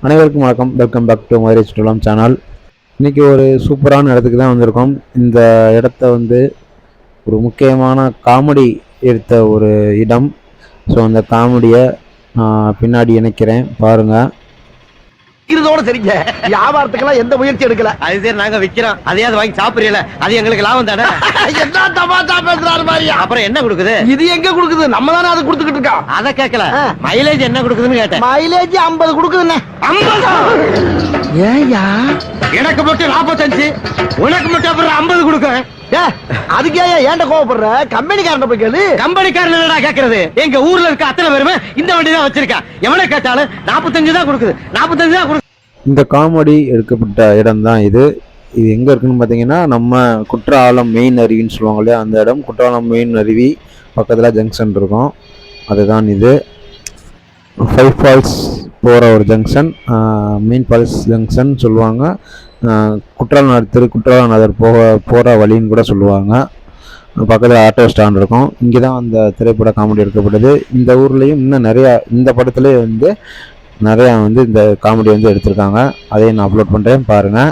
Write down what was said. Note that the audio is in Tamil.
அனைவருக்கும் வணக்கம். வெல்கம் பேக் டு மதுரை சுற்றுலாம் சேனல். இன்றைக்கி ஒரு சூப்பரான இடத்துக்கு தான் வந்திருக்கோம். இந்த இடத்த ஒரு முக்கியமான காமெடி எடுத்த ஒரு இடம். ஸோ அந்த காமெடியை பின்னாடி இணைக்கிறேன், பாருங்கள். இதோட சரிங்க, வியாபாரத்துக்கெல்லாம் எந்த முயற்சி எடுக்கல. அது சரி, நாங்க விக்கிறோம், அதையாவது வாங்கி சாப்பிடுறீல, அது எங்களுக்கு லாபம் தானே. என்ன தமாஷா பேசுறாரு மாதிரியா? அப்புறம் என்ன கொடுக்குது? இது எங்க கொடுக்குது? நம்ம தானே அதை கொடுத்துக்கிட்டு இருக்கோம். அதை கேட்கல, மைலேஜ் என்ன கொடுக்குதுன்னு கேட்டேன். மைலேஜ் 50 கொடுக்குதுண்ணே. 50? ஏயா எனக்கு மட்டும் 45, உனக்கு மட்டும் அப்புறம் 50 கொடுக்க. அதுக்கே ஏன்ட கோவப்படுற? கம்பெனிக்காரன் போய் கேளு. கம்பெனிக்காரன் என்னடா கேட்கறது? எங்க ஊர்ல இருக்க அத்தனை பேருமே இந்த வண்டி தான் வச்சிருக்கேன். எவனை கேட்டாலும் 45 தான் கொடுக்குது, 45 தான் கொடுக்குது. இந்த காமெடி எடுக்கப்பட்ட இடம் தான் இது. இது எங்கே இருக்குன்னு பார்த்தீங்கன்னா, நம்ம குற்றாலம் மெயின் அருவின்னு சொல்லுவாங்க இல்லையா, அந்த இடம். குற்றாலம் மெயின் அருவி பக்கத்தில் ஜங்ஷன் இருக்கும், அதுதான் இது. 5 ஃபால்ஸ் போகிற ஒரு ஜங்ஷன், மெயின் ஃபால்ஸ் ஜங்ஷன் சொல்லுவாங்க. குற்றாலநாதர் போகிற வழின்னு கூட சொல்லுவாங்க. பக்கத்தில் ஆட்டோ ஸ்டாண்ட் இருக்கும். இங்கே தான் அந்த திரைப்பட காமெடி எடுக்கப்பட்டது. இந்த ஊர்லேயும் இன்னும் நிறையா, இந்த படத்துலேயே நிறையா இந்த காமெடி எடுத்திருக்காங்க. அதையும் நான் அப்லோட் பண்ணுறேன், பாருங்கள்.